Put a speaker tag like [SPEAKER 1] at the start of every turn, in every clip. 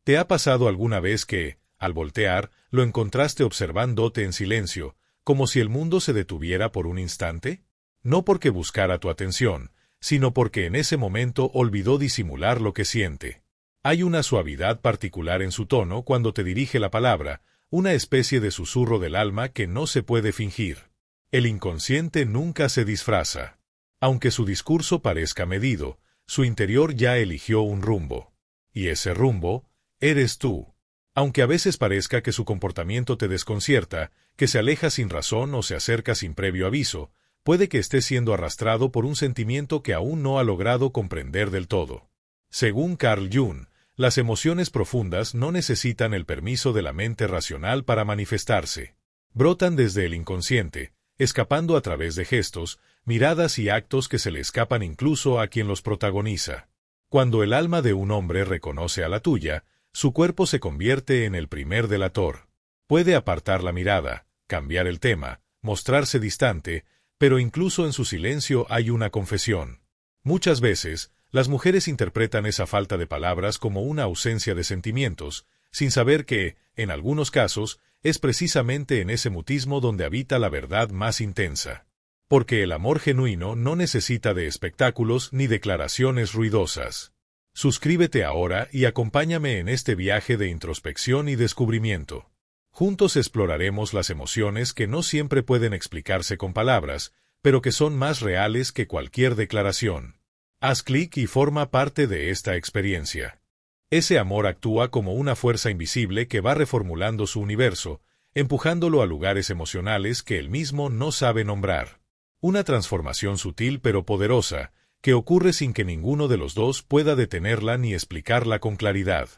[SPEAKER 1] ¿Te ha pasado alguna vez que, al voltear, lo encontraste observándote en silencio, como si el mundo se detuviera por un instante? No porque buscara tu atención, sino porque en ese momento olvidó disimular lo que siente. Hay una suavidad particular en su tono cuando te dirige la palabra, una especie de susurro del alma que no se puede fingir. El inconsciente nunca se disfraza. Aunque su discurso parezca medido, su interior ya eligió un rumbo. Y ese rumbo, eres tú. Aunque a veces parezca que su comportamiento te desconcierta, que se aleja sin razón o se acerca sin previo aviso, puede que esté siendo arrastrado por un sentimiento que aún no ha logrado comprender del todo. Según Carl Jung, las emociones profundas no necesitan el permiso de la mente racional para manifestarse. Brotan desde el inconsciente, escapando a través de gestos, miradas y actos que se le escapan incluso a quien los protagoniza. Cuando el alma de un hombre reconoce a la tuya, su cuerpo se convierte en el primer delator. Puede apartar la mirada, cambiar el tema, mostrarse distante, pero incluso en su silencio hay una confesión. Muchas veces, las mujeres interpretan esa falta de palabras como una ausencia de sentimientos, sin saber que, en algunos casos, es precisamente en ese mutismo donde habita la verdad más intensa. Porque el amor genuino no necesita de espectáculos ni declaraciones ruidosas. Suscríbete ahora y acompáñame en este viaje de introspección y descubrimiento. Juntos exploraremos las emociones que no siempre pueden explicarse con palabras, pero que son más reales que cualquier declaración. Haz clic y forma parte de esta experiencia. Ese amor actúa como una fuerza invisible que va reformulando su universo, empujándolo a lugares emocionales que él mismo no sabe nombrar. Una transformación sutil pero poderosa, que ocurre sin que ninguno de los dos pueda detenerla ni explicarla con claridad.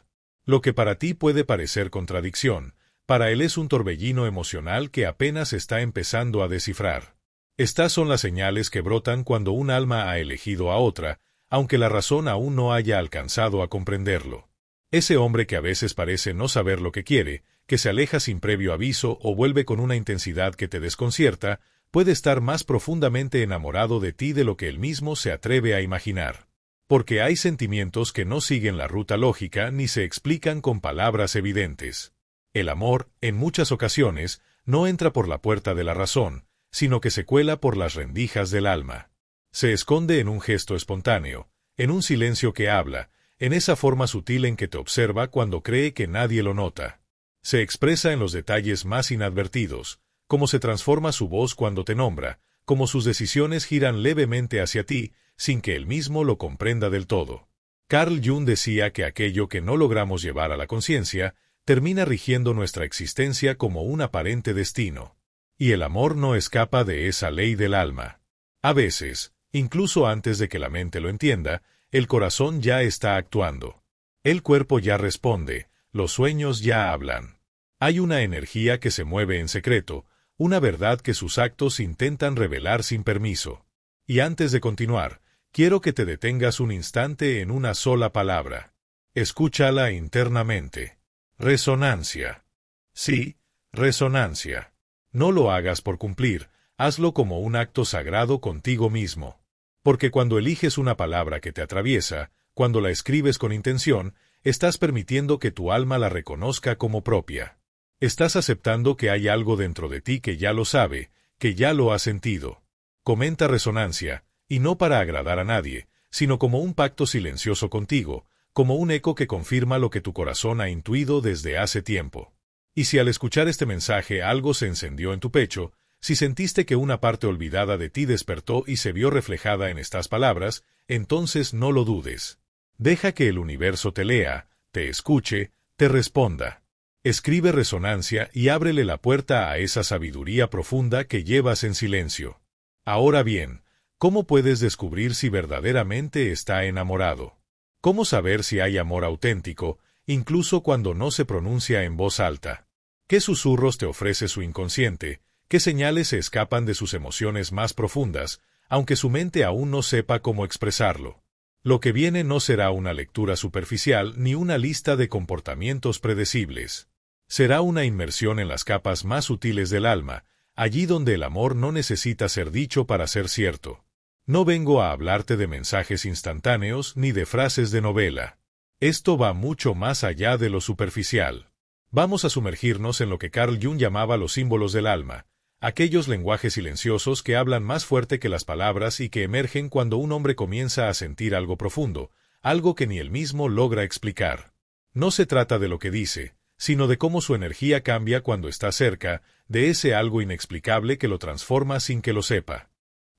[SPEAKER 1] Lo que para ti puede parecer contradicción, para él es un torbellino emocional que apenas está empezando a descifrar. Estas son las señales que brotan cuando un alma ha elegido a otra, aunque la razón aún no haya alcanzado a comprenderlo. Ese hombre que a veces parece no saber lo que quiere, que se aleja sin previo aviso o vuelve con una intensidad que te desconcierta, puede estar más profundamente enamorado de ti de lo que él mismo se atreve a imaginar. Porque hay sentimientos que no siguen la ruta lógica ni se explican con palabras evidentes. El amor, en muchas ocasiones, no entra por la puerta de la razón, sino que se cuela por las rendijas del alma. Se esconde en un gesto espontáneo, en un silencio que habla, en esa forma sutil en que te observa cuando cree que nadie lo nota. Se expresa en los detalles más inadvertidos, cómo se transforma su voz cuando te nombra, cómo sus decisiones giran levemente hacia ti, sin que él mismo lo comprenda del todo. Carl Jung decía que aquello que no logramos llevar a la conciencia, termina rigiendo nuestra existencia como un aparente destino. Y el amor no escapa de esa ley del alma. A veces, incluso antes de que la mente lo entienda, el corazón ya está actuando. El cuerpo ya responde, los sueños ya hablan. Hay una energía que se mueve en secreto, una verdad que sus actos intentan revelar sin permiso. Y antes de continuar, quiero que te detengas un instante en una sola palabra. Escúchala internamente. Resonancia. Sí, resonancia. No lo hagas por cumplir, hazlo como un acto sagrado contigo mismo. Porque cuando eliges una palabra que te atraviesa, cuando la escribes con intención, estás permitiendo que tu alma la reconozca como propia. Estás aceptando que hay algo dentro de ti que ya lo sabe, que ya lo ha sentido. Comenta resonancia, y no para agradar a nadie, sino como un pacto silencioso contigo, como un eco que confirma lo que tu corazón ha intuido desde hace tiempo. Y si al escuchar este mensaje algo se encendió en tu pecho, si sentiste que una parte olvidada de ti despertó y se vio reflejada en estas palabras, entonces no lo dudes. Deja que el universo te lea, te escuche, te responda. Escribe resonancia y ábrele la puerta a esa sabiduría profunda que llevas en silencio. Ahora bien, ¿cómo puedes descubrir si verdaderamente está enamorado? ¿Cómo saber si hay amor auténtico, incluso cuando no se pronuncia en voz alta? ¿Qué susurros te ofrece su inconsciente? ¿Qué señales se escapan de sus emociones más profundas, aunque su mente aún no sepa cómo expresarlo? Lo que viene no será una lectura superficial ni una lista de comportamientos predecibles. Será una inmersión en las capas más sutiles del alma, allí donde el amor no necesita ser dicho para ser cierto. No vengo a hablarte de mensajes instantáneos ni de frases de novela. Esto va mucho más allá de lo superficial. Vamos a sumergirnos en lo que Carl Jung llamaba los símbolos del alma, aquellos lenguajes silenciosos que hablan más fuerte que las palabras y que emergen cuando un hombre comienza a sentir algo profundo, algo que ni él mismo logra explicar. No se trata de lo que dice, sino de cómo su energía cambia cuando está cerca de ese algo inexplicable que lo transforma sin que lo sepa.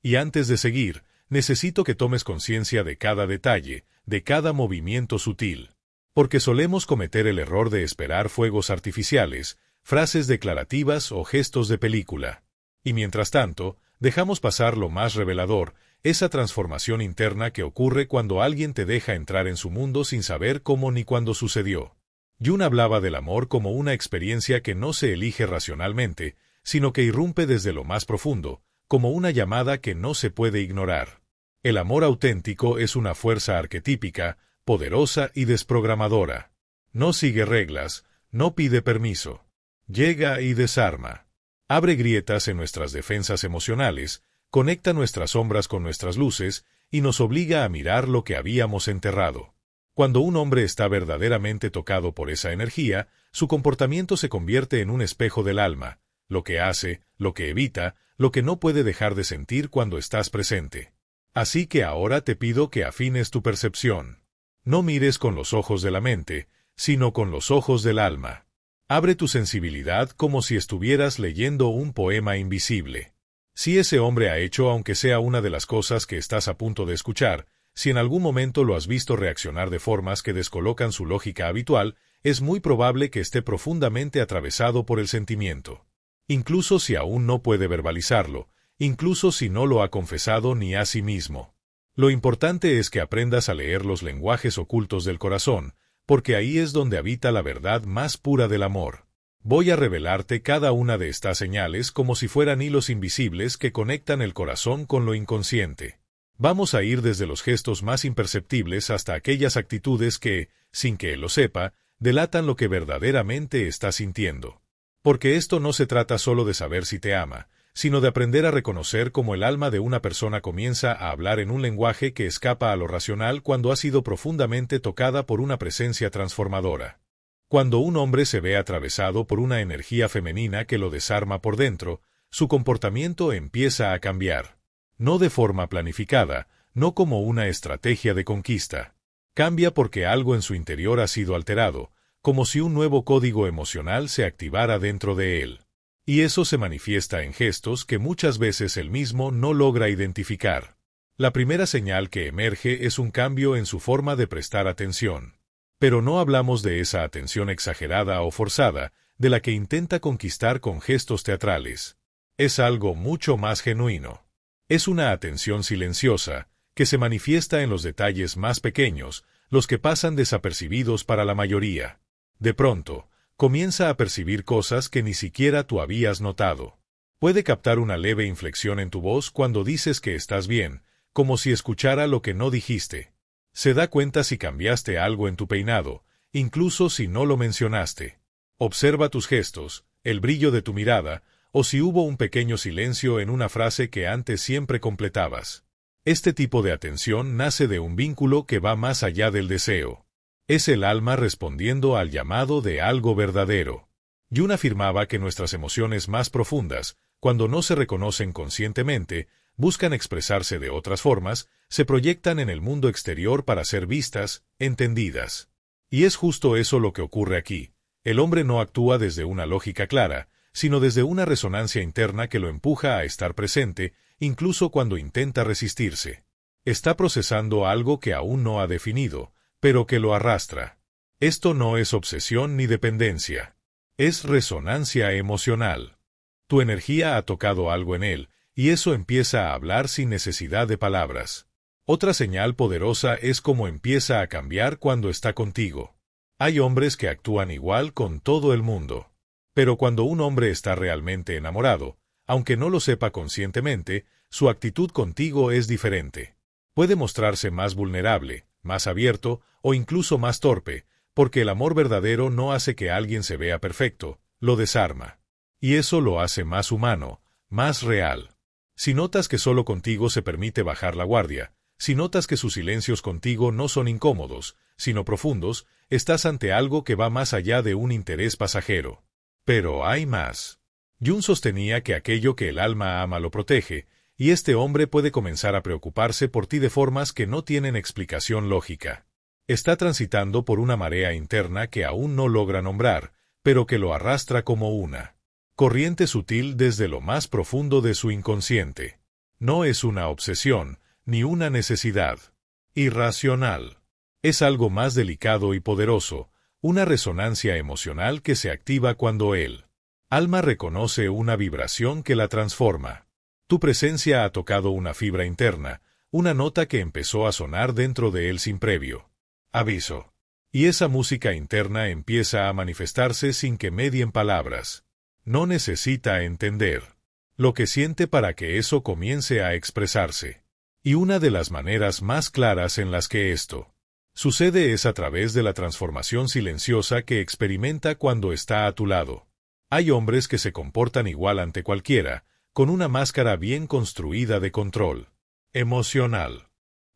[SPEAKER 1] Y antes de seguir, necesito que tomes conciencia de cada detalle, de cada movimiento sutil. Porque solemos cometer el error de esperar fuegos artificiales, frases declarativas o gestos de película. Y mientras tanto, dejamos pasar lo más revelador, esa transformación interna que ocurre cuando alguien te deja entrar en su mundo sin saber cómo ni cuándo sucedió. Jung hablaba del amor como una experiencia que no se elige racionalmente, sino que irrumpe desde lo más profundo, como una llamada que no se puede ignorar. El amor auténtico es una fuerza arquetípica, poderosa y desprogramadora. No sigue reglas, no pide permiso. Llega y desarma. Abre grietas en nuestras defensas emocionales, conecta nuestras sombras con nuestras luces y nos obliga a mirar lo que habíamos enterrado. Cuando un hombre está verdaderamente tocado por esa energía, su comportamiento se convierte en un espejo del alma, lo que hace, lo que evita, lo que no puede dejar de sentir cuando estás presente. Así que ahora te pido que afines tu percepción. No mires con los ojos de la mente, sino con los ojos del alma. Abre tu sensibilidad como si estuvieras leyendo un poema invisible. Si ese hombre ha hecho aunque sea una de las cosas que estás a punto de escuchar, si en algún momento lo has visto reaccionar de formas que descolocan su lógica habitual, es muy probable que esté profundamente atravesado por el sentimiento. Incluso si aún no puede verbalizarlo, incluso si no lo ha confesado ni a sí mismo. Lo importante es que aprendas a leer los lenguajes ocultos del corazón, porque ahí es donde habita la verdad más pura del amor. Voy a revelarte cada una de estas señales como si fueran hilos invisibles que conectan el corazón con lo inconsciente. Vamos a ir desde los gestos más imperceptibles hasta aquellas actitudes que, sin que él lo sepa, delatan lo que verdaderamente está sintiendo. Porque esto no se trata solo de saber si te ama, sino de aprender a reconocer cómo el alma de una persona comienza a hablar en un lenguaje que escapa a lo racional cuando ha sido profundamente tocada por una presencia transformadora. Cuando un hombre se ve atravesado por una energía femenina que lo desarma por dentro, su comportamiento empieza a cambiar. No de forma planificada, no como una estrategia de conquista. Cambia porque algo en su interior ha sido alterado, como si un nuevo código emocional se activara dentro de él. Y eso se manifiesta en gestos que muchas veces él mismo no logra identificar. La primera señal que emerge es un cambio en su forma de prestar atención. Pero no hablamos de esa atención exagerada o forzada, de la que intenta conquistar con gestos teatrales. Es algo mucho más genuino. Es una atención silenciosa, que se manifiesta en los detalles más pequeños, los que pasan desapercibidos para la mayoría. De pronto, comienza a percibir cosas que ni siquiera tú habías notado. Puede captar una leve inflexión en tu voz cuando dices que estás bien, como si escuchara lo que no dijiste. Se da cuenta si cambiaste algo en tu peinado, incluso si no lo mencionaste. Observa tus gestos, el brillo de tu mirada, o si hubo un pequeño silencio en una frase que antes siempre completabas. Este tipo de atención nace de un vínculo que va más allá del deseo. Es el alma respondiendo al llamado de algo verdadero. Jung afirmaba que nuestras emociones más profundas, cuando no se reconocen conscientemente, buscan expresarse de otras formas, se proyectan en el mundo exterior para ser vistas, entendidas. Y es justo eso lo que ocurre aquí. El hombre no actúa desde una lógica clara, sino desde una resonancia interna que lo empuja a estar presente, incluso cuando intenta resistirse. Está procesando algo que aún no ha definido, pero que lo arrastra. Esto no es obsesión ni dependencia. Es resonancia emocional. Tu energía ha tocado algo en él, y eso empieza a hablar sin necesidad de palabras. Otra señal poderosa es cómo empieza a cambiar cuando está contigo. Hay hombres que actúan igual con todo el mundo. Pero cuando un hombre está realmente enamorado, aunque no lo sepa conscientemente, su actitud contigo es diferente. Puede mostrarse más vulnerable, más abierto o incluso más torpe, porque el amor verdadero no hace que alguien se vea perfecto, lo desarma. Y eso lo hace más humano, más real. Si notas que solo contigo se permite bajar la guardia, si notas que sus silencios contigo no son incómodos, sino profundos, estás ante algo que va más allá de un interés pasajero. Pero hay más. Jung sostenía que aquello que el alma ama lo protege, y este hombre puede comenzar a preocuparse por ti de formas que no tienen explicación lógica. Está transitando por una marea interna que aún no logra nombrar, pero que lo arrastra como una corriente sutil desde lo más profundo de su inconsciente. No es una obsesión, ni una necesidad irracional. Es algo más delicado y poderoso, una resonancia emocional que se activa cuando el alma reconoce una vibración que la transforma. Tu presencia ha tocado una fibra interna, una nota que empezó a sonar dentro de él sin previo aviso. Y esa música interna empieza a manifestarse sin que medien palabras. No necesita entender lo que siente para que eso comience a expresarse. Y una de las maneras más claras en las que esto sucede es a través de la transformación silenciosa que experimenta cuando está a tu lado. Hay hombres que se comportan igual ante cualquiera, con una máscara bien construida de control emocional.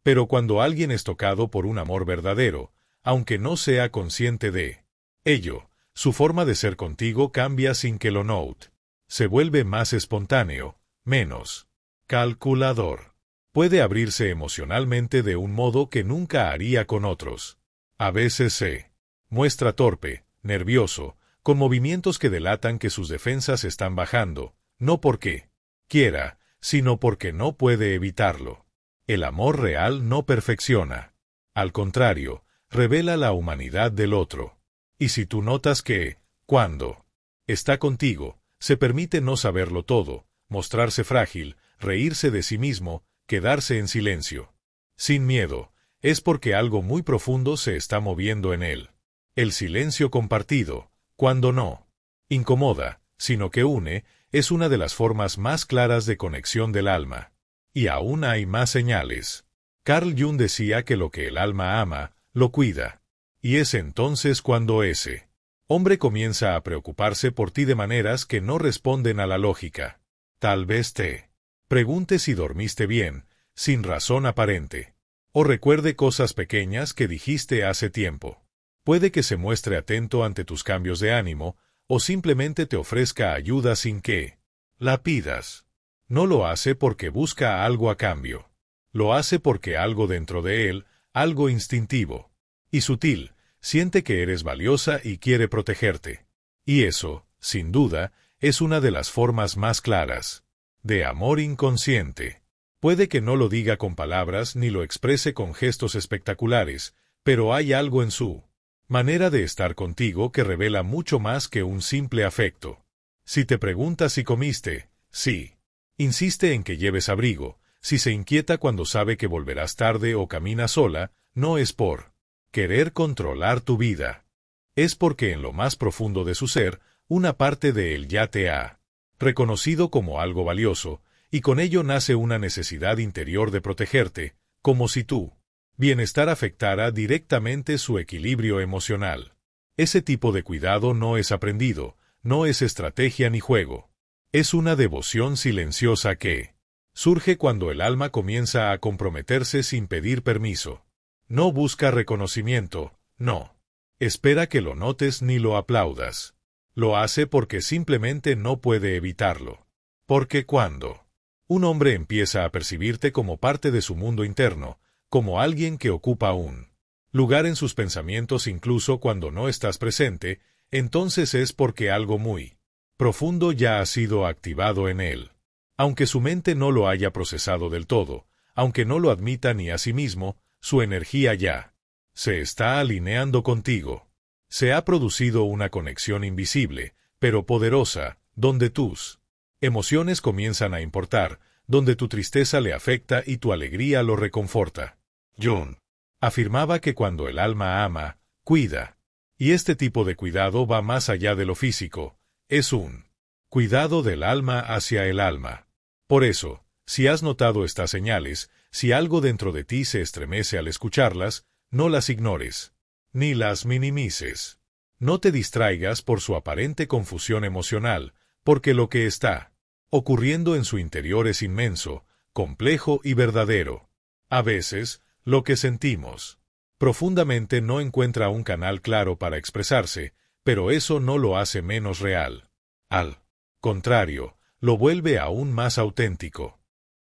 [SPEAKER 1] Pero cuando alguien es tocado por un amor verdadero, aunque no sea consciente de ello, su forma de ser contigo cambia sin que lo note. Se vuelve más espontáneo, menos calculador. Puede abrirse emocionalmente de un modo que nunca haría con otros. A veces se muestra torpe, nervioso, con movimientos que delatan que sus defensas están bajando, no porque quiera, sino porque no puede evitarlo. El amor real no perfecciona. Al contrario, revela la humanidad del otro. Y si tú notas que, cuando está contigo, se permite no saberlo todo, mostrarse frágil, reírse de sí mismo, quedarse en silencio, sin miedo, es porque algo muy profundo se está moviendo en él. El silencio compartido, cuando no incomoda, sino que une, es una de las formas más claras de conexión del alma. Y aún hay más señales. Carl Jung decía que lo que el alma ama, lo cuida. Y es entonces cuando ese hombre comienza a preocuparse por ti de maneras que no responden a la lógica. Tal vez te pregunte si dormiste bien, sin razón aparente. O recuerde cosas pequeñas que dijiste hace tiempo. Puede que se muestre atento ante tus cambios de ánimo, o simplemente te ofrezca ayuda sin que la pidas. No lo hace porque busca algo a cambio. Lo hace porque algo dentro de él, algo instintivo y sutil, siente que eres valiosa y quiere protegerte. Y eso, sin duda, es una de las formas más claras de amor inconsciente. Puede que no lo diga con palabras ni lo exprese con gestos espectaculares, pero hay algo en su manera de estar contigo que revela mucho más que un simple afecto. Si te pregunta si comiste, sí. Insiste en que lleves abrigo, si se inquieta cuando sabe que volverás tarde o camina sola, no es por querer controlar tu vida. Es porque en lo más profundo de su ser, una parte de él ya te ha reconocido como algo valioso, y con ello nace una necesidad interior de protegerte, como si tu bienestar afectara directamente su equilibrio emocional. Ese tipo de cuidado no es aprendido, no es estrategia ni juego. Es una devoción silenciosa que surge cuando el alma comienza a comprometerse sin pedir permiso. No busca reconocimiento, no. Espera que lo notes ni lo aplaudas. Lo hace porque simplemente no puede evitarlo. Porque cuando un hombre empieza a percibirte como parte de su mundo interno, como alguien que ocupa un lugar en sus pensamientos incluso cuando no estás presente, entonces es porque algo muy profundo ya ha sido activado en él. Aunque su mente no lo haya procesado del todo, aunque no lo admita ni a sí mismo, su energía ya se está alineando contigo. Se ha producido una conexión invisible, pero poderosa, donde tus emociones comienzan a importar, donde tu tristeza le afecta y tu alegría lo reconforta. Jung afirmaba que cuando el alma ama, cuida. Y este tipo de cuidado va más allá de lo físico, es un cuidado del alma hacia el alma. Por eso, si has notado estas señales, si algo dentro de ti se estremece al escucharlas, no las ignores, ni las minimices. No te distraigas por su aparente confusión emocional, porque lo que está ocurriendo en su interior es inmenso, complejo y verdadero. A veces, lo que sentimos Profundamente no encuentra un canal claro para expresarse, pero eso no lo hace menos real. Al contrario, lo vuelve aún más auténtico.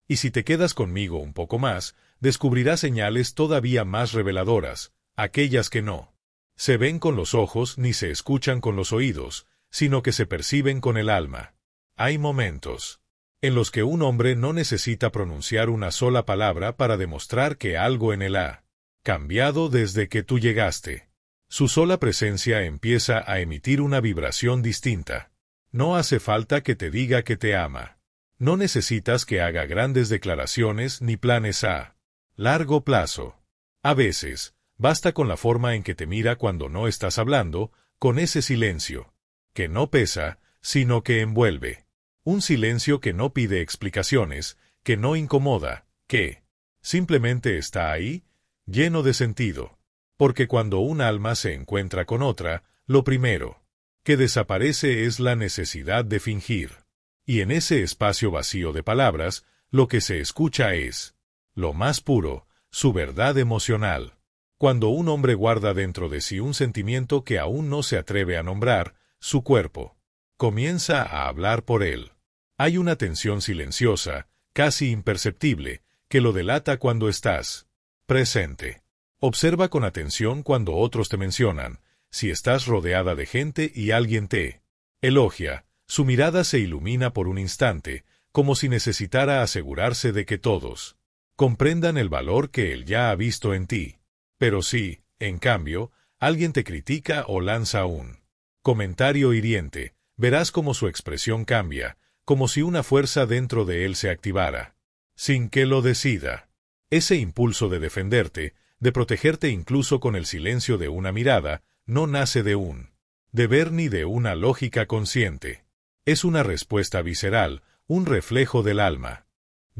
[SPEAKER 1] Y si te quedas conmigo un poco más, descubrirás señales todavía más reveladoras, aquellas que no se ven con los ojos ni se escuchan con los oídos, sino que se perciben con el alma. Hay momentos en los que un hombre no necesita pronunciar una sola palabra para demostrar que algo en él ha cambiado desde que tú llegaste. Su sola presencia empieza a emitir una vibración distinta. No hace falta que te diga que te ama. No necesitas que haga grandes declaraciones ni planes a largo plazo. A veces, basta con la forma en que te mira cuando no estás hablando, con ese silencio, que no pesa, sino que envuelve. Un silencio que no pide explicaciones, que no incomoda, que simplemente está ahí, lleno de sentido. Porque cuando un alma se encuentra con otra, lo primero que desaparece es la necesidad de fingir. Y en ese espacio vacío de palabras, lo que se escucha es lo más puro, su verdad emocional. Cuando un hombre guarda dentro de sí un sentimiento que aún no se atreve a nombrar, su cuerpo comienza a hablar por él. Hay una tensión silenciosa, casi imperceptible, que lo delata cuando estás presente. Observa con atención cuando otros te mencionan. Si estás rodeada de gente y alguien te elogia, su mirada se ilumina por un instante, como si necesitara asegurarse de que todos comprendan el valor que él ya ha visto en ti. Pero si, en cambio, alguien te critica o lanza un comentario hiriente, verás cómo su expresión cambia, como si una fuerza dentro de él se activara, sin que lo decida. Ese impulso de defenderte, de protegerte incluso con el silencio de una mirada, no nace de un deber ni de una lógica consciente. Es una respuesta visceral, un reflejo del alma.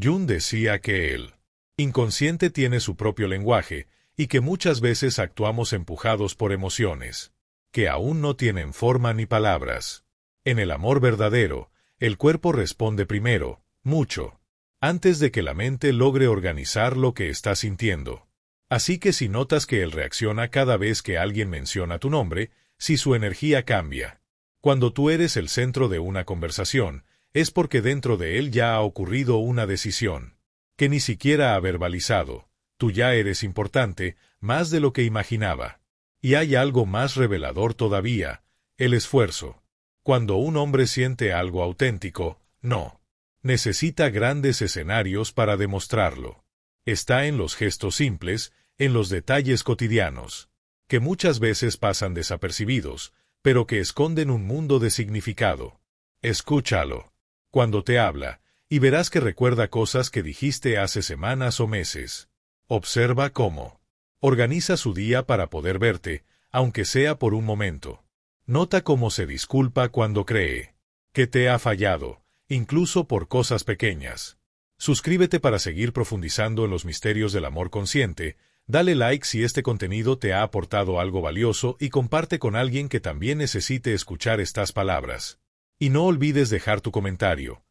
[SPEAKER 1] Jung decía que el inconsciente tiene su propio lenguaje, y que muchas veces actuamos empujados por emociones que aún no tienen forma ni palabras. En el amor verdadero, el cuerpo responde primero, mucho antes de que la mente logre organizar lo que está sintiendo. Así que si notas que él reacciona cada vez que alguien menciona tu nombre, si su energía cambia, cuando tú eres el centro de una conversación, es porque dentro de él ya ha ocurrido una decisión que ni siquiera ha verbalizado. Tú ya eres importante, más de lo que imaginaba. Y hay algo más revelador todavía, el esfuerzo. Cuando un hombre siente algo auténtico, no necesita grandes escenarios para demostrarlo. Está en los gestos simples, en los detalles cotidianos, que muchas veces pasan desapercibidos, pero que esconden un mundo de significado. Escúchalo cuando te habla, y verás que recuerda cosas que dijiste hace semanas o meses. Observa cómo organiza su día para poder verte, aunque sea por un momento. Nota cómo se disculpa cuando cree que te ha fallado, incluso por cosas pequeñas. Suscríbete para seguir profundizando en los misterios del amor consciente, dale like si este contenido te ha aportado algo valioso y comparte con alguien que también necesite escuchar estas palabras. Y no olvides dejar tu comentario.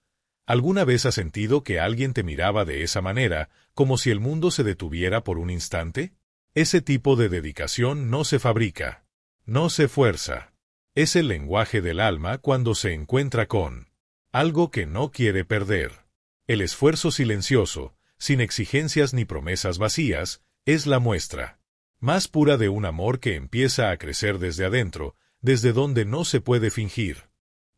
[SPEAKER 1] ¿Alguna vez has sentido que alguien te miraba de esa manera, como si el mundo se detuviera por un instante? Ese tipo de dedicación no se fabrica, no se fuerza. Es el lenguaje del alma cuando se encuentra con algo que no quiere perder. El esfuerzo silencioso, sin exigencias ni promesas vacías, es la muestra más pura de un amor que empieza a crecer desde adentro, desde donde no se puede fingir.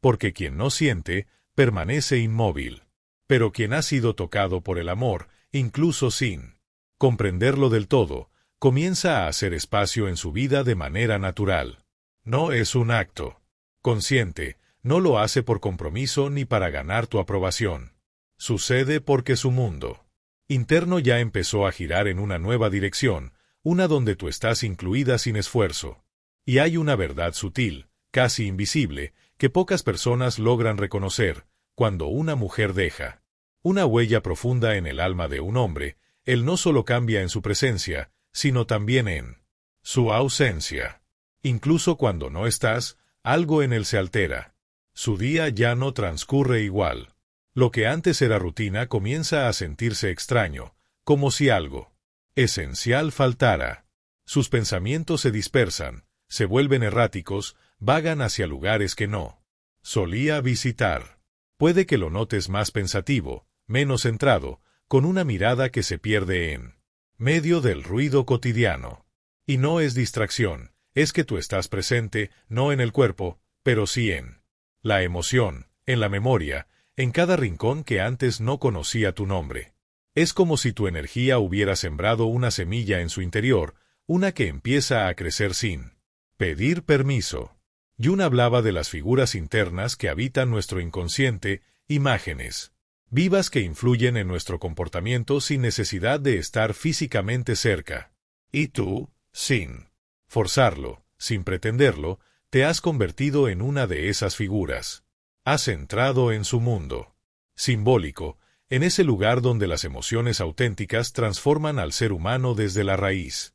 [SPEAKER 1] Porque quien no siente, permanece inmóvil. Pero quien ha sido tocado por el amor, incluso sin comprenderlo del todo, comienza a hacer espacio en su vida de manera natural. No es un acto consciente, no lo hace por compromiso ni para ganar tu aprobación. Sucede porque su mundo interno ya empezó a girar en una nueva dirección, una donde tú estás incluida sin esfuerzo. Y hay una verdad sutil, casi invisible, que pocas personas logran reconocer. Cuando una mujer deja una huella profunda en el alma de un hombre, él no solo cambia en su presencia, sino también en su ausencia. Incluso cuando no estás, algo en él se altera. Su día ya no transcurre igual. Lo que antes era rutina comienza a sentirse extraño, como si algo esencial faltara. Sus pensamientos se dispersan, se vuelven erráticos, vagan hacia lugares que no solía visitar. Puede que lo notes más pensativo, menos centrado, con una mirada que se pierde en medio del ruido cotidiano. Y no es distracción, es que tú estás presente, no en el cuerpo, pero sí en la emoción, en la memoria, en cada rincón que antes no conocía tu nombre. Es como si tu energía hubiera sembrado una semilla en su interior, una que empieza a crecer sin pedir permiso. Jung hablaba de las figuras internas que habitan nuestro inconsciente, imágenes vivas que influyen en nuestro comportamiento sin necesidad de estar físicamente cerca. Y tú, sin forzarlo, sin pretenderlo, te has convertido en una de esas figuras. Has entrado en su mundo simbólico, en ese lugar donde las emociones auténticas transforman al ser humano desde la raíz.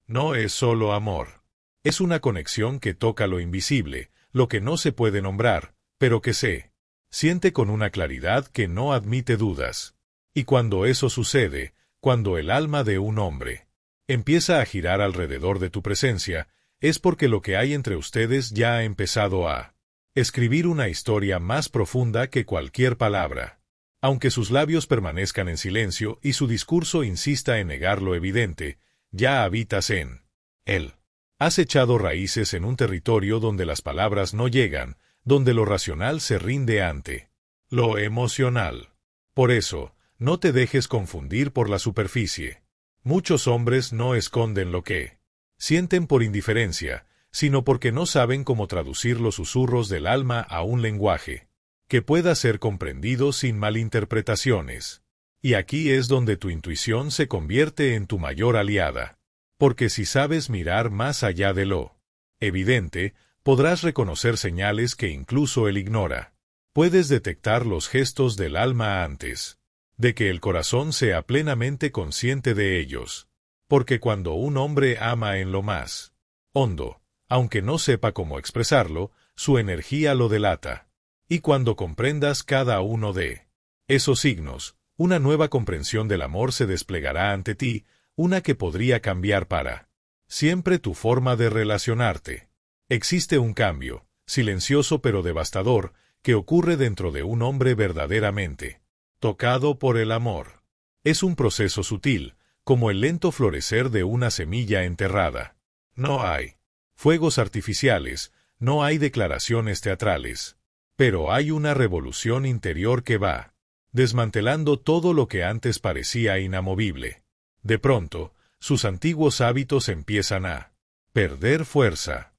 [SPEAKER 1] No es solo amor. Es una conexión que toca lo invisible, lo que no se puede nombrar, pero que se siente con una claridad que no admite dudas. Y cuando eso sucede, cuando el alma de un hombre empieza a girar alrededor de tu presencia, es porque lo que hay entre ustedes ya ha empezado a escribir una historia más profunda que cualquier palabra. Aunque sus labios permanezcan en silencio y su discurso insista en negar lo evidente, ya habitas en él. Has echado raíces en un territorio donde las palabras no llegan, donde lo racional se rinde ante lo emocional. Por eso, no te dejes confundir por la superficie. Muchos hombres no esconden lo que sienten por indiferencia, sino porque no saben cómo traducir los susurros del alma a un lenguaje que pueda ser comprendido sin malinterpretaciones. Y aquí es donde tu intuición se convierte en tu mayor aliada. Porque si sabes mirar más allá de lo evidente, podrás reconocer señales que incluso él ignora. Puedes detectar los gestos del alma antes de que el corazón sea plenamente consciente de ellos. Porque cuando un hombre ama en lo más hondo, aunque no sepa cómo expresarlo, su energía lo delata. Y cuando comprendas cada uno de esos signos, una nueva comprensión del amor se desplegará ante ti, una que podría cambiar para siempre tu forma de relacionarte. Existe un cambio, silencioso pero devastador, que ocurre dentro de un hombre verdaderamente tocado por el amor. Es un proceso sutil, como el lento florecer de una semilla enterrada. No hay fuegos artificiales, no hay declaraciones teatrales. Pero hay una revolución interior que va desmantelando todo lo que antes parecía inamovible. De pronto, sus antiguos hábitos empiezan a perder fuerza.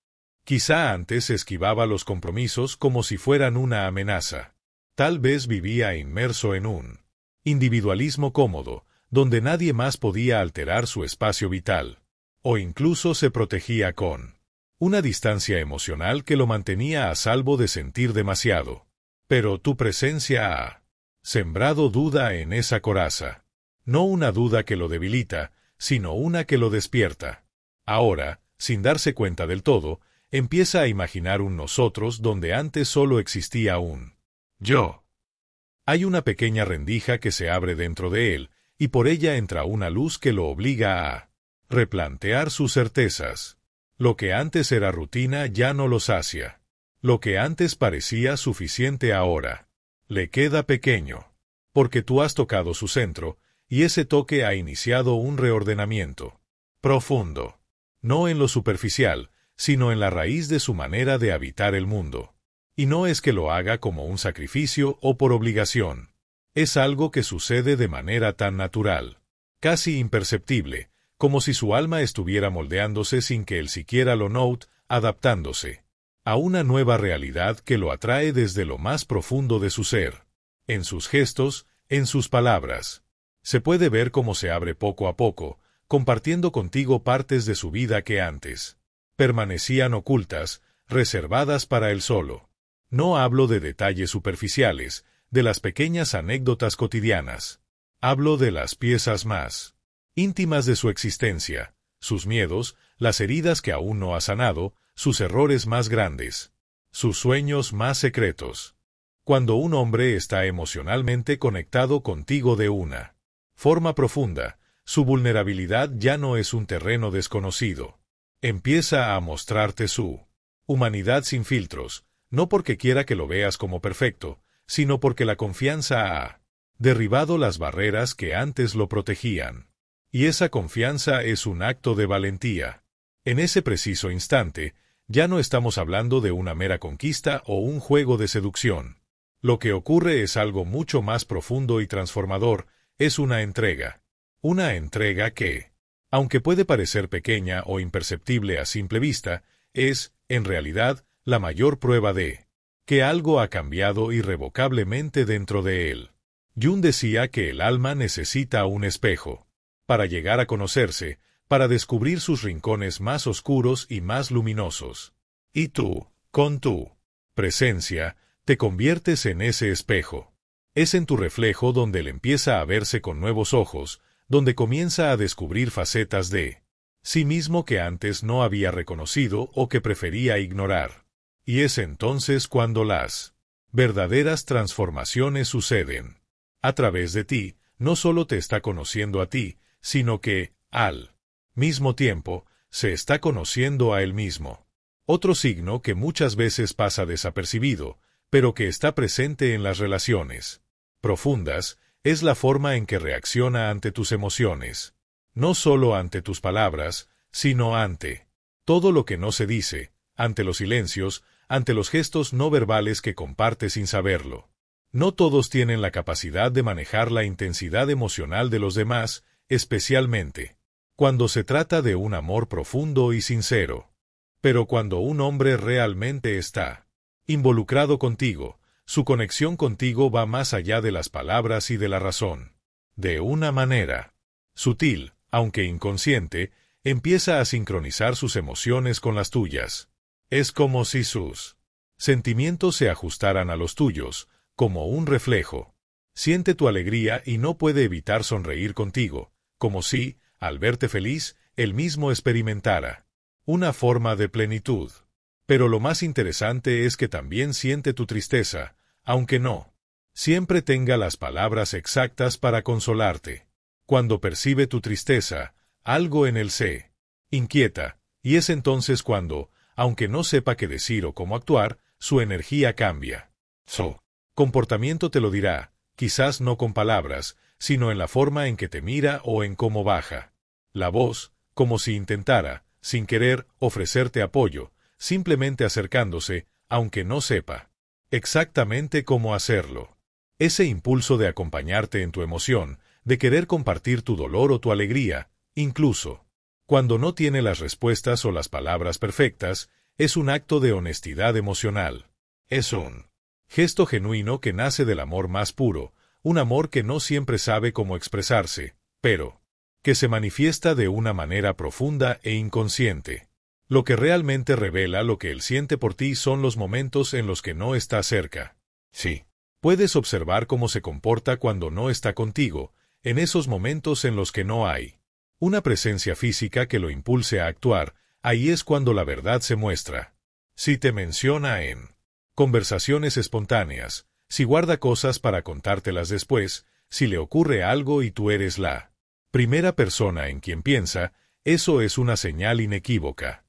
[SPEAKER 1] Quizá antes esquivaba los compromisos como si fueran una amenaza. Tal vez vivía inmerso en un individualismo cómodo, donde nadie más podía alterar su espacio vital. O incluso se protegía con una distancia emocional que lo mantenía a salvo de sentir demasiado. Pero tu presencia ha sembrado duda en esa coraza. No una duda que lo debilita, sino una que lo despierta. Ahora, sin darse cuenta del todo, empieza a imaginar un nosotros donde antes solo existía un yo. Hay una pequeña rendija que se abre dentro de él, y por ella entra una luz que lo obliga a replantear sus certezas. Lo que antes era rutina ya no lo sacia. Lo que antes parecía suficiente ahora le queda pequeño. Porque tú has tocado su centro, y ese toque ha iniciado un reordenamiento profundo. No en lo superficial, sino en la raíz de su manera de habitar el mundo. Y no es que lo haga como un sacrificio o por obligación. Es algo que sucede de manera tan natural, casi imperceptible, como si su alma estuviera moldeándose sin que él siquiera lo note, adaptándose a una nueva realidad que lo atrae desde lo más profundo de su ser. En sus gestos, en sus palabras. Se puede ver cómo se abre poco a poco, compartiendo contigo partes de su vida que antes permanecían ocultas, reservadas para él solo. No hablo de detalles superficiales, de las pequeñas anécdotas cotidianas. Hablo de las piezas más íntimas de su existencia, sus miedos, las heridas que aún no ha sanado, sus errores más grandes, sus sueños más secretos. Cuando un hombre está emocionalmente conectado contigo de una forma profunda, Su vulnerabilidad ya no es un terreno desconocido. Empieza a mostrarte su humanidad sin filtros, no porque quiera que lo veas como perfecto, sino porque la confianza ha derribado las barreras que antes lo protegían. Y esa confianza es un acto de valentía. En ese preciso instante, ya no estamos hablando de una mera conquista o un juego de seducción. Lo que ocurre es algo mucho más profundo y transformador, es una entrega. Una entrega que, aunque puede parecer pequeña o imperceptible a simple vista, es, en realidad, la mayor prueba de que algo ha cambiado irrevocablemente dentro de él. Jung decía que el alma necesita un espejo para llegar a conocerse, para descubrir sus rincones más oscuros y más luminosos. Y tú, con tu presencia, te conviertes en ese espejo. Es en tu reflejo donde él empieza a verse con nuevos ojos, donde comienza a descubrir facetas de sí mismo que antes no había reconocido o que prefería ignorar. Y es entonces cuando las verdaderas transformaciones suceden. A través de ti, no solo te está conociendo a ti, sino que, al mismo tiempo, se está conociendo a él mismo. Otro signo que muchas veces pasa desapercibido, pero que está presente en las relaciones profundas, es la forma en que reacciona ante tus emociones. No solo ante tus palabras, sino ante todo lo que no se dice, ante los silencios, ante los gestos no verbales que comparte sin saberlo. No todos tienen la capacidad de manejar la intensidad emocional de los demás, especialmente cuando se trata de un amor profundo y sincero. Pero cuando un hombre realmente está involucrado contigo, su conexión contigo va más allá de las palabras y de la razón. De una manera sutil, aunque inconsciente, empieza a sincronizar sus emociones con las tuyas. Es como si sus sentimientos se ajustaran a los tuyos, como un reflejo. Siente tu alegría y no puede evitar sonreír contigo, como si, al verte feliz, él mismo experimentara una forma de plenitud. Pero lo más interesante es que también siente tu tristeza, aunque no siempre tenga las palabras exactas para consolarte. Cuando percibe tu tristeza, algo en él se inquieta, y es entonces cuando, aunque no sepa qué decir o cómo actuar, su energía cambia. Su comportamiento te lo dirá, quizás no con palabras, sino en la forma en que te mira o en cómo baja la voz, como si intentara, sin querer, ofrecerte apoyo, simplemente acercándose, aunque no sepa exactamente cómo hacerlo. Ese impulso de acompañarte en tu emoción, de querer compartir tu dolor o tu alegría, incluso cuando no tiene las respuestas o las palabras perfectas, es un acto de honestidad emocional. Es un gesto genuino que nace del amor más puro, un amor que no siempre sabe cómo expresarse, pero que se manifiesta de una manera profunda e inconsciente. Lo que realmente revela lo que él siente por ti son los momentos en los que no está cerca. Sí. Puedes observar cómo se comporta cuando no está contigo, en esos momentos en los que no hay una presencia física que lo impulse a actuar, ahí es cuando la verdad se muestra. Si te menciona en conversaciones espontáneas, si guarda cosas para contártelas después, si le ocurre algo y tú eres la primera persona en quien piensa, eso es una señal inequívoca.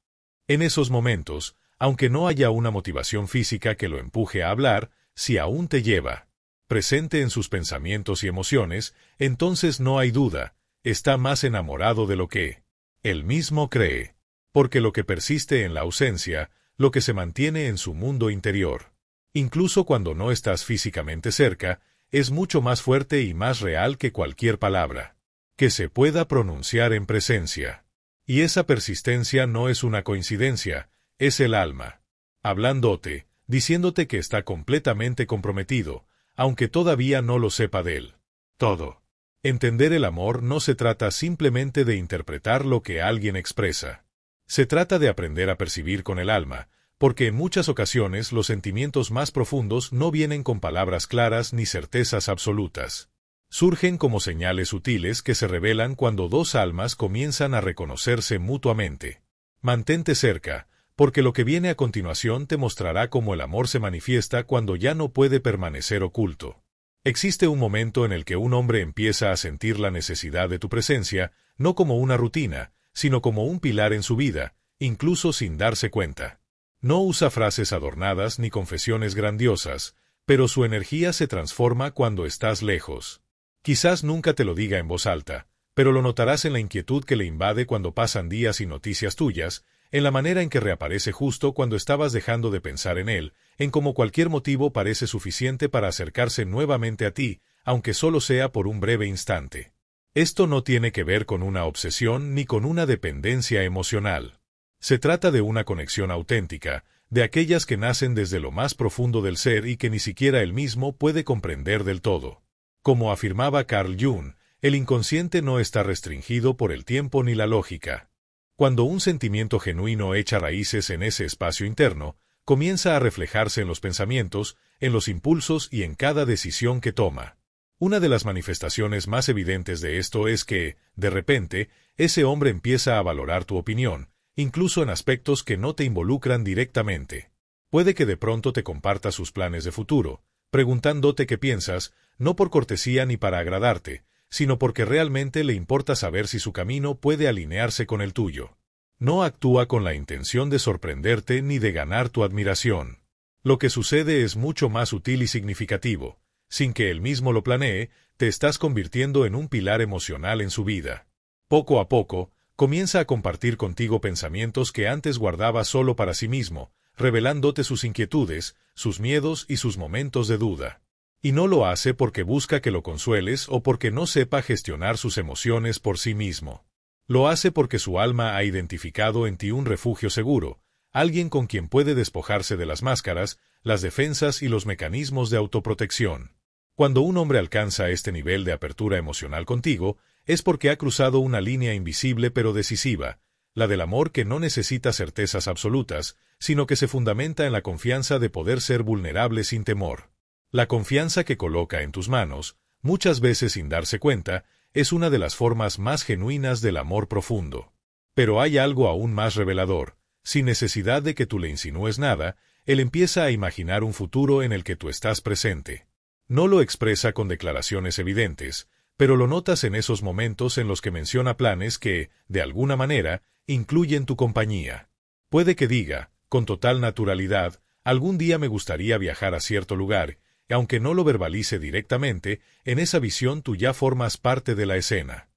[SPEAKER 1] En esos momentos, aunque no haya una motivación física que lo empuje a hablar, si aún te lleva presente en sus pensamientos y emociones, entonces no hay duda, está más enamorado de lo que él mismo cree, porque lo que persiste en la ausencia, lo que se mantiene en su mundo interior, incluso cuando no estás físicamente cerca, es mucho más fuerte y más real que cualquier palabra que se pueda pronunciar en presencia. Y esa persistencia no es una coincidencia, es el alma hablándote, diciéndote que está completamente comprometido, aunque todavía no lo sepa de él todo. Entender el amor no se trata simplemente de interpretar lo que alguien expresa. Se trata de aprender a percibir con el alma, porque en muchas ocasiones los sentimientos más profundos no vienen con palabras claras ni certezas absolutas. Surgen como señales sutiles que se revelan cuando dos almas comienzan a reconocerse mutuamente. Mantente cerca, porque lo que viene a continuación te mostrará cómo el amor se manifiesta cuando ya no puede permanecer oculto. Existe un momento en el que un hombre empieza a sentir la necesidad de tu presencia, no como una rutina, sino como un pilar en su vida, incluso sin darse cuenta. No usa frases adornadas ni confesiones grandiosas, pero su energía se transforma cuando estás lejos. Quizás nunca te lo diga en voz alta, pero lo notarás en la inquietud que le invade cuando pasan días sin noticias tuyas, en la manera en que reaparece justo cuando estabas dejando de pensar en él, en cómo cualquier motivo parece suficiente para acercarse nuevamente a ti, aunque solo sea por un breve instante. Esto no tiene que ver con una obsesión ni con una dependencia emocional. Se trata de una conexión auténtica, de aquellas que nacen desde lo más profundo del ser y que ni siquiera él mismo puede comprender del todo. Como afirmaba Carl Jung, el inconsciente no está restringido por el tiempo ni la lógica. Cuando un sentimiento genuino echa raíces en ese espacio interno, comienza a reflejarse en los pensamientos, en los impulsos y en cada decisión que toma. Una de las manifestaciones más evidentes de esto es que, de repente, ese hombre empieza a valorar tu opinión, incluso en aspectos que no te involucran directamente. Puede que de pronto te comparta sus planes de futuro, preguntándote qué piensas, no por cortesía ni para agradarte, sino porque realmente le importa saber si su camino puede alinearse con el tuyo. No actúa con la intención de sorprenderte ni de ganar tu admiración. Lo que sucede es mucho más sutil y significativo. Sin que él mismo lo planee, te estás convirtiendo en un pilar emocional en su vida. Poco a poco, comienza a compartir contigo pensamientos que antes guardaba solo para sí mismo, revelándote sus inquietudes, sus miedos y sus momentos de duda. Y no lo hace porque busca que lo consueles o porque no sepa gestionar sus emociones por sí mismo. Lo hace porque su alma ha identificado en ti un refugio seguro, alguien con quien puede despojarse de las máscaras, las defensas y los mecanismos de autoprotección. Cuando un hombre alcanza este nivel de apertura emocional contigo, es porque ha cruzado una línea invisible pero decisiva, la del amor que no necesita certezas absolutas, sino que se fundamenta en la confianza de poder ser vulnerable sin temor. La confianza que coloca en tus manos, muchas veces sin darse cuenta, es una de las formas más genuinas del amor profundo. Pero hay algo aún más revelador. Sin necesidad de que tú le insinúes nada, él empieza a imaginar un futuro en el que tú estás presente. No lo expresa con declaraciones evidentes, pero lo notas en esos momentos en los que menciona planes que, de alguna manera, incluyen tu compañía. Puede que diga, con total naturalidad, algún día me gustaría viajar a cierto lugar, y aunque no lo verbalice directamente, en esa visión tú ya formas parte de la escena.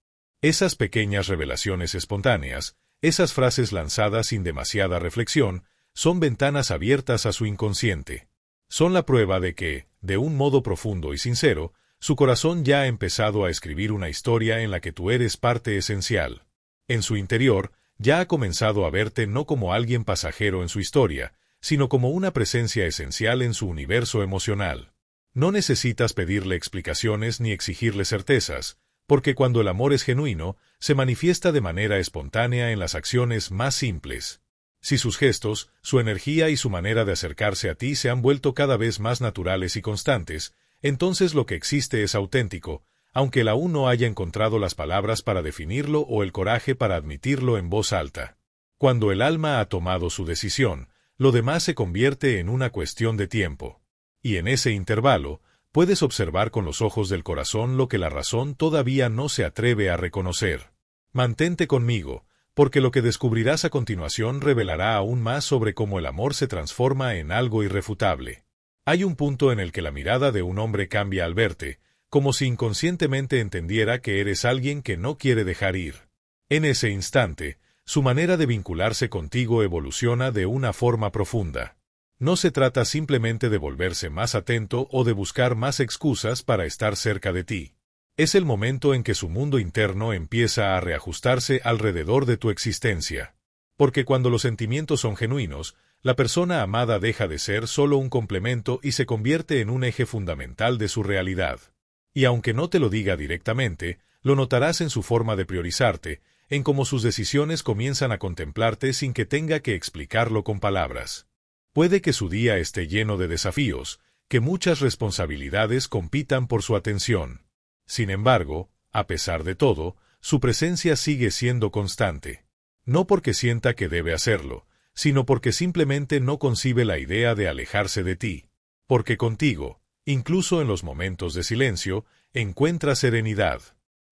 [SPEAKER 1] Esas pequeñas revelaciones espontáneas, esas frases lanzadas sin demasiada reflexión, son ventanas abiertas a su inconsciente. Son la prueba de que, de un modo profundo y sincero, su corazón ya ha empezado a escribir una historia en la que tú eres parte esencial. En su interior, ya ha comenzado a verte no como alguien pasajero en su historia, sino como una presencia esencial en su universo emocional. No necesitas pedirle explicaciones ni exigirle certezas, porque cuando el amor es genuino, se manifiesta de manera espontánea en las acciones más simples. Si sus gestos, su energía y su manera de acercarse a ti se han vuelto cada vez más naturales y constantes, entonces lo que existe es auténtico, aunque él aún no haya encontrado las palabras para definirlo o el coraje para admitirlo en voz alta. Cuando el alma ha tomado su decisión, lo demás se convierte en una cuestión de tiempo. Y en ese intervalo, puedes observar con los ojos del corazón lo que la razón todavía no se atreve a reconocer. Mantente conmigo, porque lo que descubrirás a continuación revelará aún más sobre cómo el amor se transforma en algo irrefutable. Hay un punto en el que la mirada de un hombre cambia al verte, como si inconscientemente entendiera que eres alguien que no quiere dejar ir. En ese instante, su manera de vincularse contigo evoluciona de una forma profunda. No se trata simplemente de volverse más atento o de buscar más excusas para estar cerca de ti. Es el momento en que su mundo interno empieza a reajustarse alrededor de tu existencia. Porque cuando los sentimientos son genuinos, la persona amada deja de ser solo un complemento y se convierte en un eje fundamental de su realidad. Y aunque no te lo diga directamente, lo notarás en su forma de priorizarte, en cómo sus decisiones comienzan a contemplarte sin que tenga que explicarlo con palabras. Puede que su día esté lleno de desafíos, que muchas responsabilidades compitan por su atención. Sin embargo, a pesar de todo, su presencia sigue siendo constante. No porque sienta que debe hacerlo, sino porque simplemente no concibe la idea de alejarse de ti. Porque contigo, Incluso en los momentos de silencio, encuentra serenidad.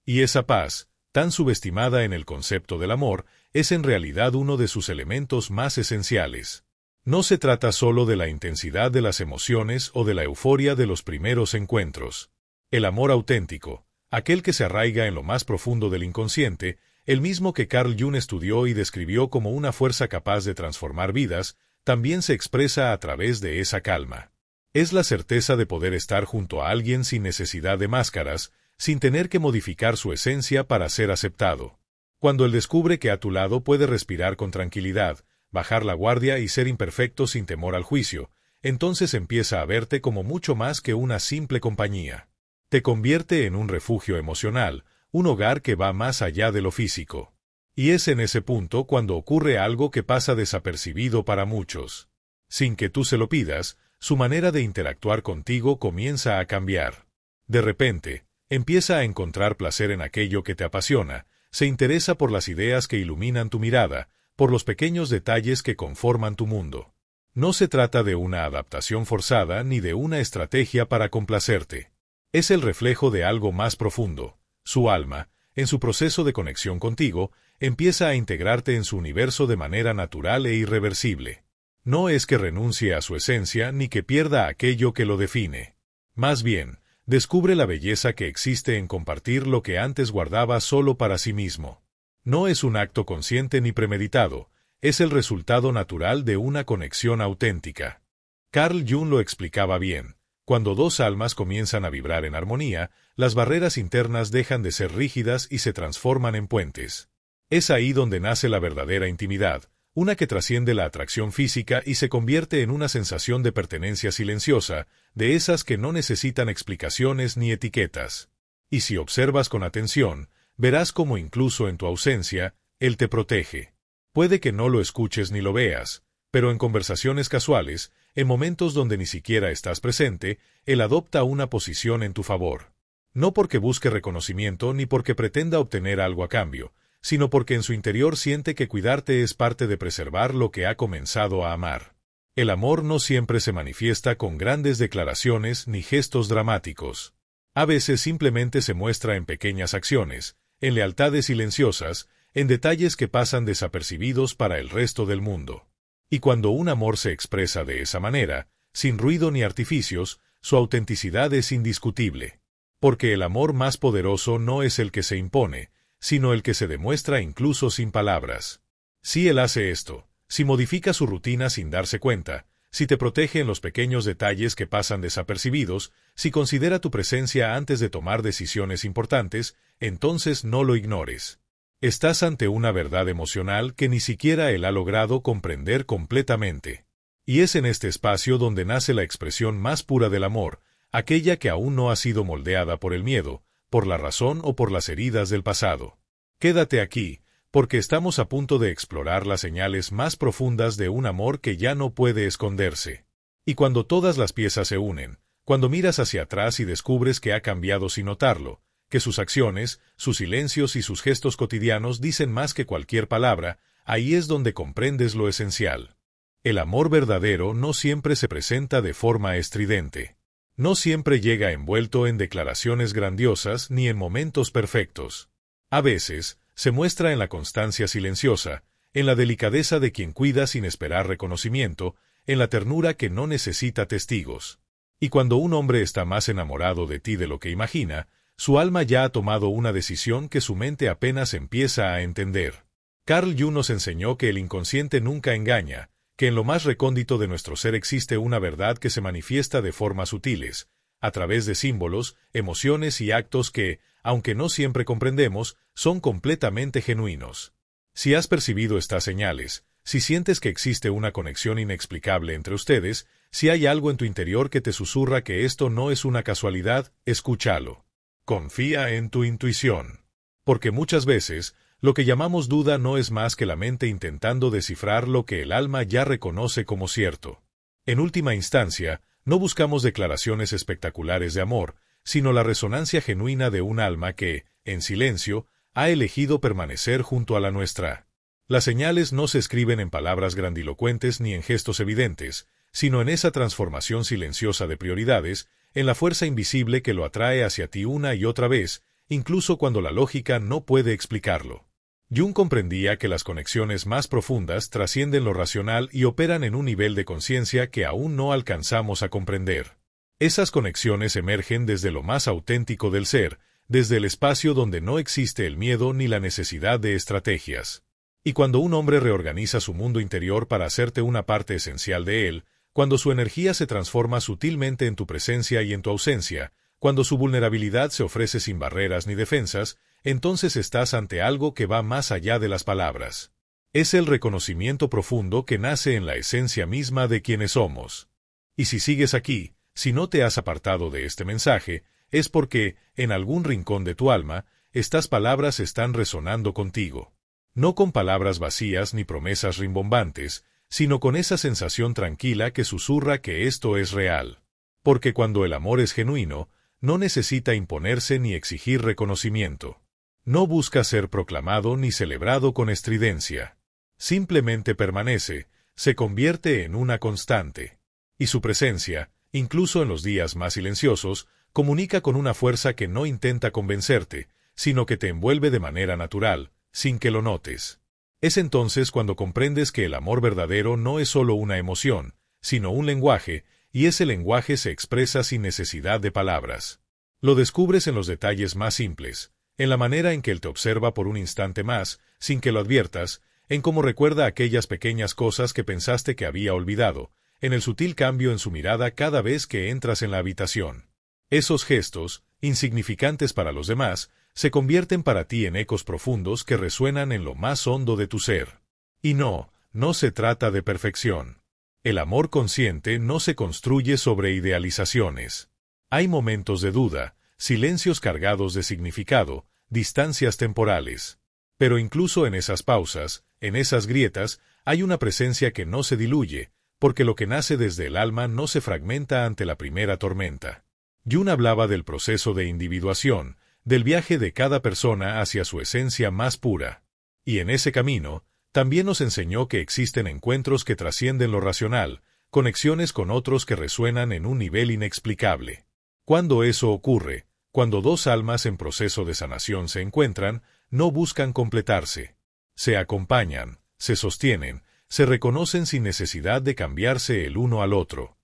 [SPEAKER 1] Y esa paz, tan subestimada en el concepto del amor, es en realidad uno de sus elementos más esenciales. No se trata solo de la intensidad de las emociones o de la euforia de los primeros encuentros. El amor auténtico, aquel que se arraiga en lo más profundo del inconsciente, el mismo que Carl Jung estudió y describió como una fuerza capaz de transformar vidas, también se expresa a través de esa calma. Es la certeza de poder estar junto a alguien sin necesidad de máscaras, sin tener que modificar su esencia para ser aceptado. Cuando él descubre que a tu lado puede respirar con tranquilidad, bajar la guardia y ser imperfecto sin temor al juicio, entonces empieza a verte como mucho más que una simple compañía. Te convierte en un refugio emocional, un hogar que va más allá de lo físico. Y es en ese punto cuando ocurre algo que pasa desapercibido para muchos. Sin que tú se lo pidas, su manera de interactuar contigo comienza a cambiar. De repente, empieza a encontrar placer en aquello que te apasiona, se interesa por las ideas que iluminan tu mirada, por los pequeños detalles que conforman tu mundo. No se trata de una adaptación forzada ni de una estrategia para complacerte. Es el reflejo de algo más profundo. Su alma, en su proceso de conexión contigo, empieza a integrarte en su universo de manera natural e irreversible. No es que renuncie a su esencia ni que pierda aquello que lo define. Más bien, descubre la belleza que existe en compartir lo que antes guardaba solo para sí mismo. No es un acto consciente ni premeditado, es el resultado natural de una conexión auténtica. Carl Jung lo explicaba bien. Cuando dos almas comienzan a vibrar en armonía, las barreras internas dejan de ser rígidas y se transforman en puentes. Es ahí donde nace la verdadera intimidad, una que trasciende la atracción física y se convierte en una sensación de pertenencia silenciosa, de esas que no necesitan explicaciones ni etiquetas. Y si observas con atención, verás cómo incluso en tu ausencia, Él te protege. Puede que no lo escuches ni lo veas, pero en conversaciones casuales, en momentos donde ni siquiera estás presente, Él adopta una posición en tu favor. No porque busque reconocimiento ni porque pretenda obtener algo a cambio, sino porque en su interior siente que cuidarte es parte de preservar lo que ha comenzado a amar. El amor no siempre se manifiesta con grandes declaraciones ni gestos dramáticos. A veces simplemente se muestra en pequeñas acciones, en lealtades silenciosas, en detalles que pasan desapercibidos para el resto del mundo. Y cuando un amor se expresa de esa manera, sin ruido ni artificios, su autenticidad es indiscutible. Porque el amor más poderoso no es el que se impone, sino el que se demuestra incluso sin palabras. Si Él hace esto, si modifica su rutina sin darse cuenta, si te protege en los pequeños detalles que pasan desapercibidos, si considera tu presencia antes de tomar decisiones importantes, entonces no lo ignores. Estás ante una verdad emocional que ni siquiera Él ha logrado comprender completamente. Y es en este espacio donde nace la expresión más pura del amor, aquella que aún no ha sido moldeada por el miedo, por la razón o por las heridas del pasado. Quédate aquí, porque estamos a punto de explorar las señales más profundas de un amor que ya no puede esconderse. Y cuando todas las piezas se unen, cuando miras hacia atrás y descubres que ha cambiado sin notarlo, que sus acciones, sus silencios y sus gestos cotidianos dicen más que cualquier palabra, ahí es donde comprendes lo esencial. El amor verdadero no siempre se presenta de forma estridente. No siempre llega envuelto en declaraciones grandiosas ni en momentos perfectos. A veces, se muestra en la constancia silenciosa, en la delicadeza de quien cuida sin esperar reconocimiento, en la ternura que no necesita testigos. Y cuando un hombre está más enamorado de ti de lo que imagina, su alma ya ha tomado una decisión que su mente apenas empieza a entender. Carl Jung nos enseñó que el inconsciente nunca engaña, que en lo más recóndito de nuestro ser existe una verdad que se manifiesta de formas sutiles, a través de símbolos, emociones y actos que, aunque no siempre comprendemos, son completamente genuinos. Si has percibido estas señales, si sientes que existe una conexión inexplicable entre ustedes, si hay algo en tu interior que te susurra que esto no es una casualidad, escúchalo. Confía en tu intuición. Porque muchas veces, lo que llamamos duda no es más que la mente intentando descifrar lo que el alma ya reconoce como cierto. En última instancia, no buscamos declaraciones espectaculares de amor, sino la resonancia genuina de un alma que, en silencio, ha elegido permanecer junto a la nuestra. Las señales no se escriben en palabras grandilocuentes ni en gestos evidentes, sino en esa transformación silenciosa de prioridades, en la fuerza invisible que lo atrae hacia ti una y otra vez, incluso cuando la lógica no puede explicarlo. Jung comprendía que las conexiones más profundas trascienden lo racional y operan en un nivel de conciencia que aún no alcanzamos a comprender. Esas conexiones emergen desde lo más auténtico del ser, desde el espacio donde no existe el miedo ni la necesidad de estrategias. Y cuando un hombre reorganiza su mundo interior para hacerte una parte esencial de él, cuando su energía se transforma sutilmente en tu presencia y en tu ausencia, cuando su vulnerabilidad se ofrece sin barreras ni defensas, entonces estás ante algo que va más allá de las palabras. Es el reconocimiento profundo que nace en la esencia misma de quienes somos. Y si sigues aquí, si no te has apartado de este mensaje, es porque, en algún rincón de tu alma, estas palabras están resonando contigo. No con palabras vacías ni promesas rimbombantes, sino con esa sensación tranquila que susurra que esto es real. Porque cuando el amor es genuino, no necesita imponerse ni exigir reconocimiento. No busca ser proclamado ni celebrado con estridencia. Simplemente permanece, se convierte en una constante. Y su presencia, incluso en los días más silenciosos, comunica con una fuerza que no intenta convencerte, sino que te envuelve de manera natural, sin que lo notes. Es entonces cuando comprendes que el amor verdadero no es solo una emoción, sino un lenguaje, y ese lenguaje se expresa sin necesidad de palabras. Lo descubres en los detalles más simples, en la manera en que él te observa por un instante más, sin que lo adviertas, en cómo recuerda aquellas pequeñas cosas que pensaste que había olvidado, en el sutil cambio en su mirada cada vez que entras en la habitación. Esos gestos, insignificantes para los demás, se convierten para ti en ecos profundos que resuenan en lo más hondo de tu ser. Y no se trata de perfección. El amor consciente no se construye sobre idealizaciones. Hay momentos de duda, silencios cargados de significado, distancias temporales. Pero incluso en esas pausas, en esas grietas, hay una presencia que no se diluye, porque lo que nace desde el alma no se fragmenta ante la primera tormenta. Jung hablaba del proceso de individuación, del viaje de cada persona hacia su esencia más pura. Y en ese camino, también nos enseñó que existen encuentros que trascienden lo racional, conexiones con otros que resuenan en un nivel inexplicable. Cuando eso ocurre, cuando dos almas en proceso de sanación se encuentran, no buscan completarse. Se acompañan, se sostienen, se reconocen sin necesidad de cambiarse el uno al otro.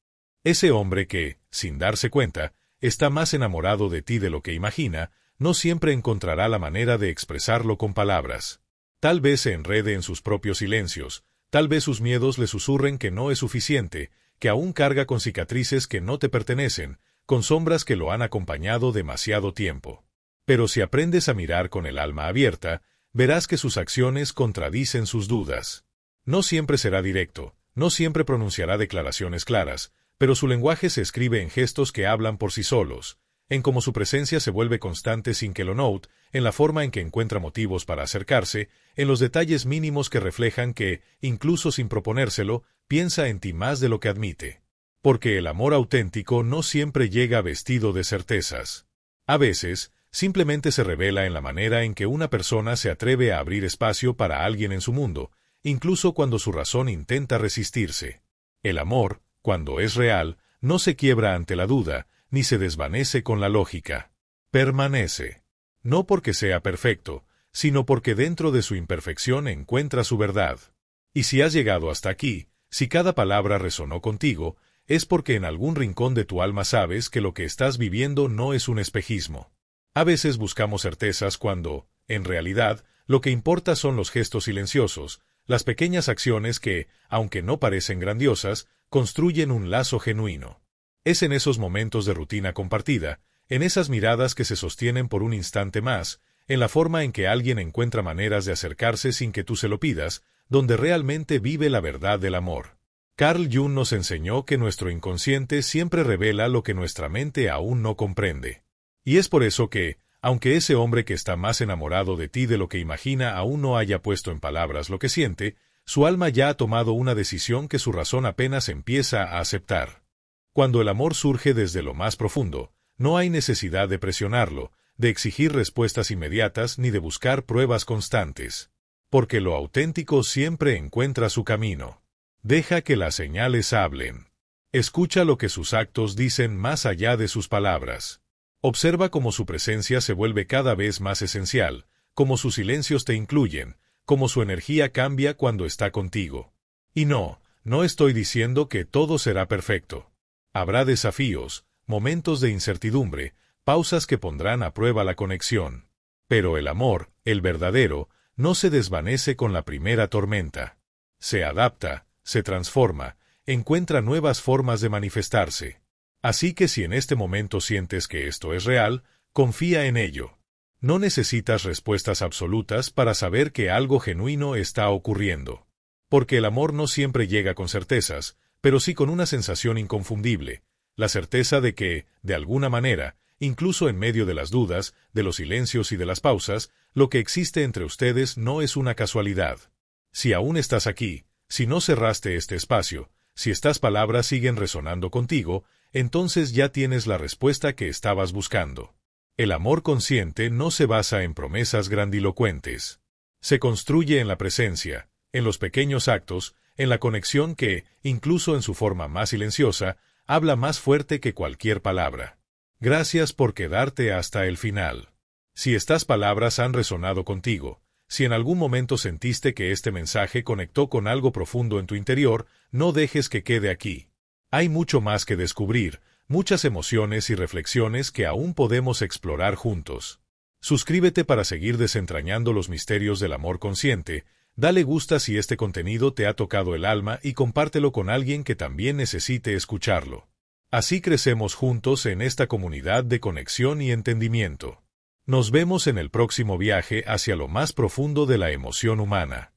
[SPEAKER 1] Ese hombre que, sin darse cuenta, está más enamorado de ti de lo que imagina, no siempre encontrará la manera de expresarlo con palabras. Tal vez se enrede en sus propios silencios, tal vez sus miedos le susurren que no es suficiente, que aún carga con cicatrices que no te pertenecen, con sombras que lo han acompañado demasiado tiempo. Pero si aprendes a mirar con el alma abierta, verás que sus acciones contradicen sus dudas. No siempre será directo, no siempre pronunciará declaraciones claras, pero su lenguaje se escribe en gestos que hablan por sí solos, en cómo su presencia se vuelve constante sin que lo note, en la forma en que encuentra motivos para acercarse, en los detalles mínimos que reflejan que, incluso sin proponérselo, piensa en ti más de lo que admite. Porque el amor auténtico no siempre llega vestido de certezas. A veces, simplemente se revela en la manera en que una persona se atreve a abrir espacio para alguien en su mundo, incluso cuando su razón intenta resistirse. El amor, cuando es real, no se quiebra ante la duda, ni se desvanece con la lógica. Permanece. No porque sea perfecto, sino porque dentro de su imperfección encuentra su verdad. Y si has llegado hasta aquí, si cada palabra resonó contigo, es porque en algún rincón de tu alma sabes que lo que estás viviendo no es un espejismo. A veces buscamos certezas cuando, en realidad, lo que importa son los gestos silenciosos, las pequeñas acciones que, aunque no parecen grandiosas, construyen un lazo genuino. Es en esos momentos de rutina compartida, en esas miradas que se sostienen por un instante más, en la forma en que alguien encuentra maneras de acercarse sin que tú se lo pidas, donde realmente vive la verdad del amor. Carl Jung nos enseñó que nuestro inconsciente siempre revela lo que nuestra mente aún no comprende. Y es por eso que, aunque ese hombre que está más enamorado de ti de lo que imagina aún no haya puesto en palabras lo que siente, su alma ya ha tomado una decisión que su razón apenas empieza a aceptar. Cuando el amor surge desde lo más profundo, no hay necesidad de presionarlo, de exigir respuestas inmediatas ni de buscar pruebas constantes. Porque lo auténtico siempre encuentra su camino. Deja que las señales hablen. Escucha lo que sus actos dicen más allá de sus palabras. Observa cómo su presencia se vuelve cada vez más esencial, cómo sus silencios te incluyen, cómo su energía cambia cuando está contigo. Y no estoy diciendo que todo será perfecto. Habrá desafíos, momentos de incertidumbre, pausas que pondrán a prueba la conexión. Pero el amor, el verdadero, no se desvanece con la primera tormenta. Se adapta, se transforma, encuentra nuevas formas de manifestarse. Así que si en este momento sientes que esto es real, confía en ello. No necesitas respuestas absolutas para saber que algo genuino está ocurriendo. Porque el amor no siempre llega con certezas, pero sí con una sensación inconfundible, la certeza de que, de alguna manera, incluso en medio de las dudas, de los silencios y de las pausas, lo que existe entre ustedes no es una casualidad. Si aún estás aquí, si no cerraste este espacio, si estas palabras siguen resonando contigo, entonces ya tienes la respuesta que estabas buscando. El amor consciente no se basa en promesas grandilocuentes. Se construye en la presencia, en los pequeños actos, en la conexión que, incluso en su forma más silenciosa, habla más fuerte que cualquier palabra. Gracias por quedarte hasta el final. Si estas palabras han resonado contigo, si en algún momento sentiste que este mensaje conectó con algo profundo en tu interior, no dejes que quede aquí. Hay mucho más que descubrir, muchas emociones y reflexiones que aún podemos explorar juntos. Suscríbete para seguir desentrañando los misterios del amor consciente, dale gusta si este contenido te ha tocado el alma y compártelo con alguien que también necesite escucharlo. Así crecemos juntos en esta comunidad de conexión y entendimiento. Nos vemos en el próximo viaje hacia lo más profundo de la emoción humana.